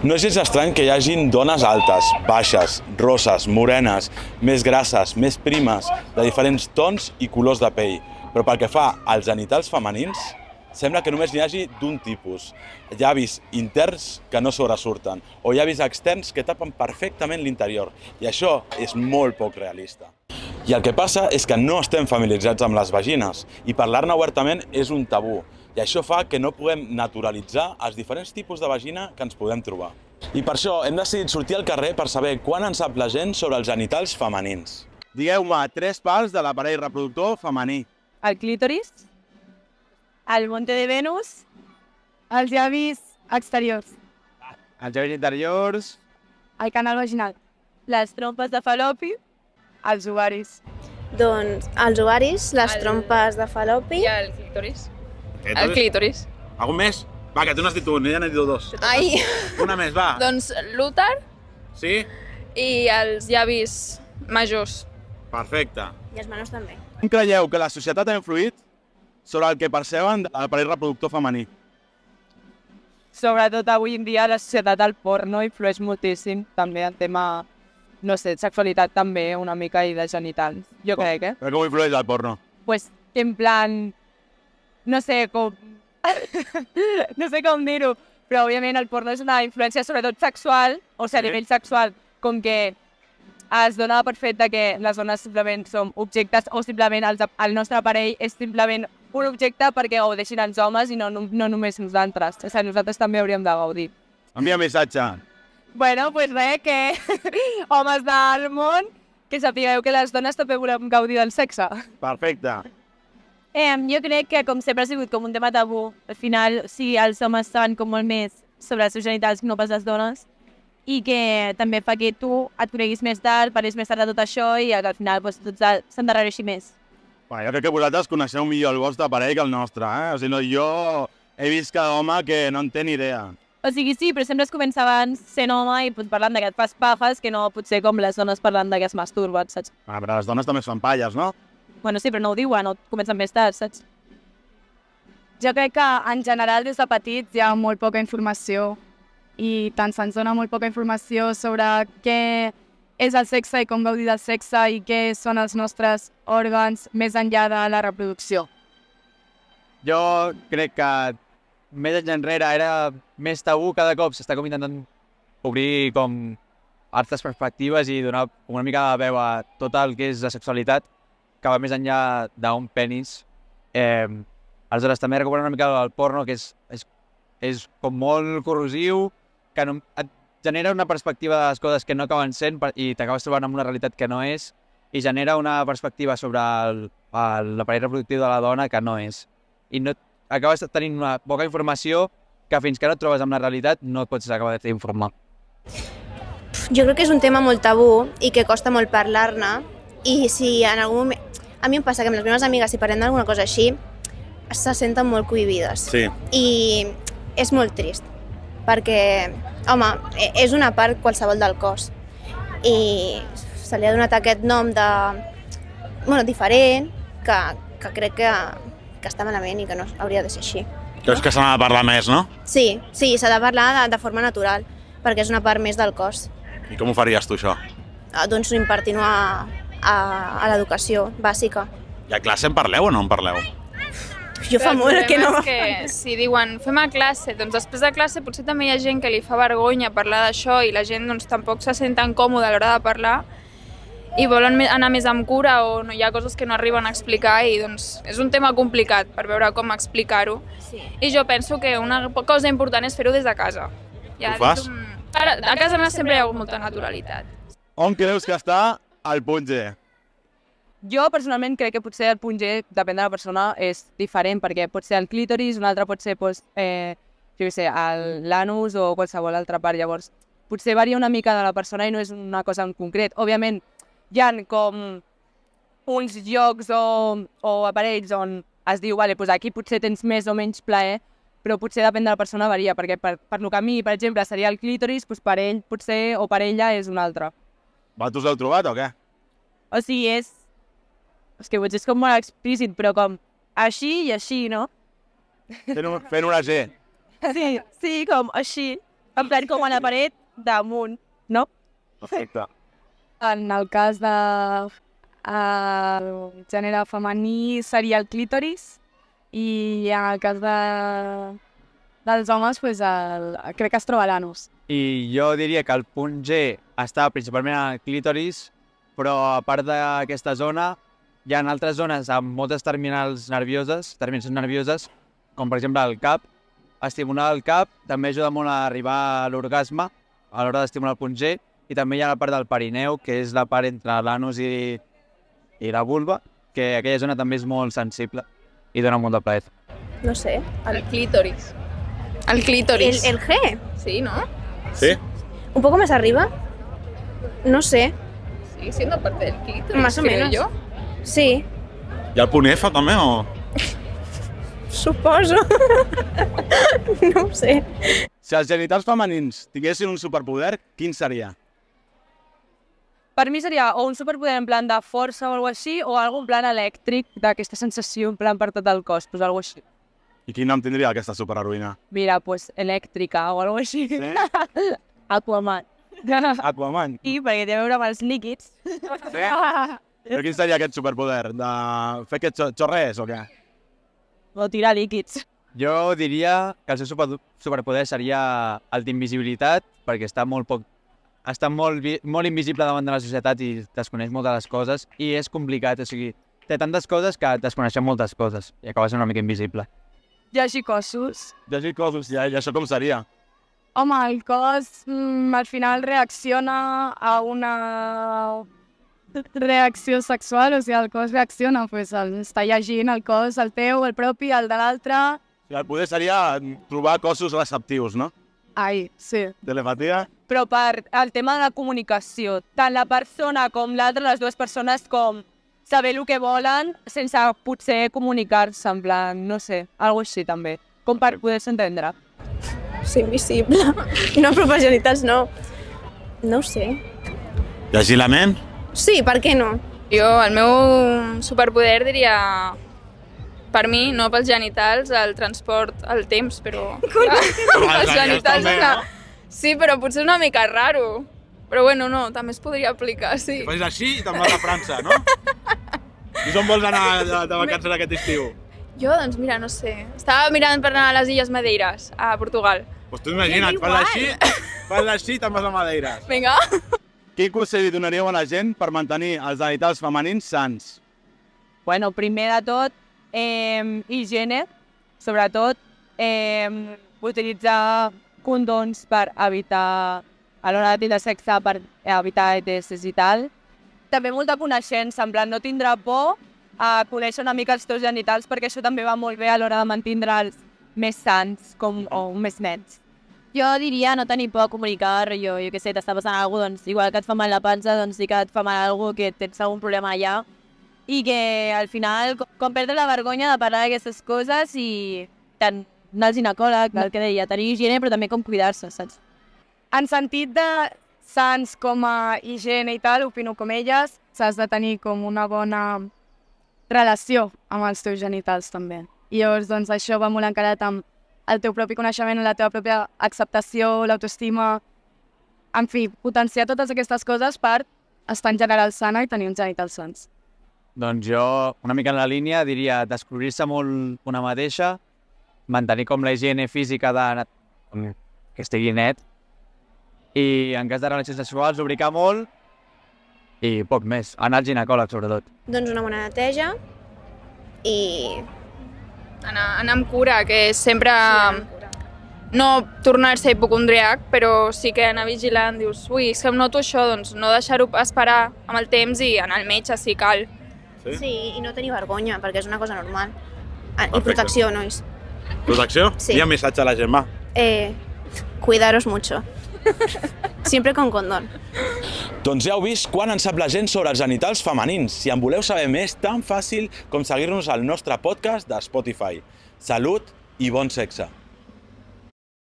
No és gens estrany que hi hagin dones altes, baixes, rosses, morenes, més grasses, més primes, de diferents tons i colors de pell. Però pel que fa als genitals femenins, sembla que només n'hi hagi d'un tipus. Llavis interns que no sobresurten, o llavis externs que tapen perfectament l'interior. I això és molt poc realista. I el que passa és que no estem familiaritzats amb les vagines, i parlar-ne obertament és un tabú. I això fa que no puguem naturalitzar els diferents tipus de vagina que ens podem trobar. I per això hem decidit sortir al carrer per saber quan en sap la gent sobre els genitals femenins. Digueu-me 3 parts de l'aparell reproductor femení. El clítoris, el monte de Venus, els llavis exteriors, Els llavis interiors, el canal vaginal, les trompes de falopi, els ovaris. Doncs els ovaris, les trompes de falopi... I el clítoris. El clítoris. Algun més? Va, que tu n'has dit un, ja n'he dit 2. Ai! Una més, va. Doncs l'úter Sí? i els llavis majors. Perfecte. I els menors també. Com creieu que la societat ha influït sobre el que perceben de l'aparell reproductor femení? Sobretot avui en dia la societat del porno influeix moltíssim, també en tema, no sé, sexualitat també, una mica, i de genitals. Jo crec, Però com influeix el porno? Pues, en plan, no sé com... no sé com dir-ho, però òbviament el porno és una influència sobretot sexual, o sigui, a nivell sexual, com que es dona per fet que les dones simplement som objectes o simplement el nostre aparell és simplement un objecte perquè gaudeixin els homes i no només nosaltres. O sigui, nosaltres també hauríem de gaudir. Envia missatge. Bueno, pues res, que homes del món, que sapigueu que les dones també volem gaudir del sexe. Perfecte. Jo crec que com sempre ha sigut com un tema tabú. Al final, sí, els homes saben com molt més sobre els seus genitals que no pas les dones, i que també fa que tu et coneguis més tard, parlis més tard de tot això i al final doncs, tots s'endarrereixi més. Va, jo crec que vosaltres coneixeu millor el vostre aparell que el nostre, eh? O sigui, no, jo he vist cada home que no en té ni idea. O sigui, sí, però sempre es comença abans sent home i parlant que et fas pajes, que no potser com les dones parlant que es masturben, saps? Ah, però les dones també es fan palles, no? Bueno, sí, però no ho diuen, no comencen més tard, saps? Jo crec que en general des de petits hi ha molt poca informació i tant se'ns dona molt poca informació sobre què és el sexe i com gaudir del sexe i què són els nostres òrgans més enllà de la reproducció. Jo crec que més anys enrere era més tabú, cada cop s'està com intentant obrir com altres perspectives i donar una mica de veu a tot el que és la sexualitat que va més enllà d'un penis. Aleshores també recuperar una mica el porno, que és com molt corrosiu, que no, et genera una perspectiva de les coses que no acaben sent i t'acabes trobant amb una realitat que no és, i genera una perspectiva sobre l'aparell reproductiu de la dona que no és. I no, acabes tenint una poca informació que fins que no et trobes amb la realitat no et pots acabar d'informar. Jo crec que és un tema molt tabú i que costa molt parlar-ne, i si en algun moment... A mi em passa que amb les meves amigues, si parlem d'alguna cosa així, se senten molt cohibides. Sí. I és molt trist, perquè, home, és una part qualsevol del cos. I se li ha donat aquest nom de... bueno, diferent, que crec que està malament i que no hauria de ser així. Creus que se n'ha de parlar més, no? Sí, s'ha de parlar de forma natural, perquè és una part més del cos. I com ho faries tu, això? Doncs impartint-ho a l'educació bàsica. I a classe en parleu o no en parleu? Jo fa molt que no... El problema és que si diuen fem a classe, doncs després de classe potser també hi ha gent que li fa vergonya parlar d'això i la gent doncs, tampoc se sent tan còmoda a l'hora de parlar i volen anar més amb cura o no, hi ha coses que no arriben a explicar i doncs, és un tema complicat per veure com explicar-ho. Sí. I jo penso que una cosa important és fer-ho des de casa. Ho fas? Ara, a casa meva sempre hi ha hagut molta naturalitat. On creus que està el punt G? Jo personalment crec que potser el punt G, depèn de la persona, és diferent, perquè pot ser el clítoris, un altre pot ser, doncs, jo què sé, l'anus o qualsevol altra part. Llavors, potser varia una mica de la persona i no és una cosa en concret. Òbviament, hi ha com uns llocs o aparells on es diu, vale, doncs aquí potser tens més o menys plaer, però potser depèn de la persona, varia, perquè per lo que a mi, per exemple, seria el clítoris, doncs per ell potser o per ella és un altre. Vosaltres l'heu trobat o què? O sigui, és que potser és com molt explícit, però com així i així, no? Fent una G. Sí, com així. En plan, com a la paret damunt, no? Perfecte. En el cas de gènere femení seria el clítoris i en el cas dels homes pues crec que es troba l'anus. I jo diria que el punt G està principalment al clítoris, però a part d'aquesta zona hi ha altres zones amb moltes terminacions nervioses, com per exemple el cap. Estimular el cap també ajuda molt a arribar a l'orgasme a l'hora d'estimular el punt G, i també hi ha la part del perineu, que és la part entre l'anus i la vulva, que aquella zona també és molt sensible i dona molt de plaer. No sé. El clítoris. El clítoris. El G. Sí, ¿no? Sí? Un poco más arriba. No sé. Sigue siendo parte del clítoris, Más o creo menos. yo. Sí. I el punt F també, o...? Suposo. No ho sé. Si els genitals femenins tinguessin un superpoder, quin seria? Per mi seria o un superpoder en plan de força o alguna així, o algo en plan elèctric, d'aquesta sensació en plan per tot el cos, pues algo així. I quin nom tindria aquesta superheroïna? Mira, pues elèctrica o algo així. Sí? Aquaman. Aquaman. I perquè té a veure amb els líquids. Sí? Però quin seria aquest superpoder? De fer que xorrés o què? O tirar líquids. Jo diria que el seu superpoder seria el d'invisibilitat, perquè està molt invisible davant de la societat i desconeix moltes de les coses, i és complicat, o sigui, té tantes coses que desconeixem moltes coses i acaba sent una mica invisible. Llegir cossos. Llegir cossos, i això com seria? Home, el cos al final reacciona a una reacció sexual, o sigui, el cos reacciona, pues, està llegint el cos, el teu, el propi, el de l'altre. El poder seria trobar cossos receptius, no? Ai, sí. Telepatia? Però per el tema de la comunicació, tant la persona com l'altra, les dues persones, com saber el que volen sense potser comunicar-se, en plan, no sé, algo així també, com per poder-se entendre. Ser invisible. No, però per genitals no. No ho sé. Llegir la ment? Sí, per què no? Jo, el meu superpoder diria, per mi, no pels genitals, el transport, el temps, però... Els genitals també, una... no? Sí, però potser és una mica raro. Però bueno, no, també es podria aplicar, sí. Fes així i te'n vas a França, no? I on vols anar de vacances aquest estiu? Jo, doncs mira, no sé. Estava mirant per anar a les Illes Madeiras, a Portugal. Doncs tu imagina't, fas així i te'n vas a Madeira. Vinga. Quin consell li donaríeu a la gent per mantenir els genitals femenins sants? Bueno, primer de tot, higiene, sobretot utilitzar condons per evitar, a l'hora de tindre sexe, per evitar ETS i tal. També molta coneixença, en plan, no tindre por a conèixer una mica els teus genitals, perquè això també va molt bé a l'hora de mantindre'ls més sans o més nets. Jo diria no tenir por a comunicar, jo què sé, t'està passant alguna cosa, doncs igual que et fa mal la pansa, doncs sí que et fa mal alguna cosa, que tens algun problema allà, i que al final, com perdre la vergonya de parlar d'aquestes coses i tant anar al ginecòleg, el que deia, tenir higiene, però també com cuidar-se, saps? En sentit de sants com a higiene i tal, opino com elles, s'has de tenir com una bona relació amb els teus genitals també. I llavors, doncs, això va molt encarat amb el teu propi coneixement, la teva pròpia acceptació, l'autoestima, en fi, potenciar totes aquestes coses per estar en general sana i tenir uns genitals sants. Doncs jo, una mica en la línia, diria descobrir-se molt una mateixa, mantenir com la higiene física que estigui net, i en cas de relacions sexuals, lubricar molt i poc més. Anar al ginecòleg, sobretot. Doncs una bona neteja i... Anar amb cura, que és sempre... No tornar-se hipocondriac, però sí que anar vigilant, dius, ui, és que em noto això, doncs no deixar-ho esperar amb el temps i anar al metge si cal. Sí, i no tenir vergonya, perquè és una cosa normal. I protecció, nois. Protecció? Sí. Hi ha missatge a la gent, va. Cuidaros mucho. Siempre con condón. Doncs ja heu vist quan en sap la gent sobre els genitals femenins. Si en voleu saber més, tan fàcil com seguir-nos al nostre podcast de Spotify. Salut i bon sexe!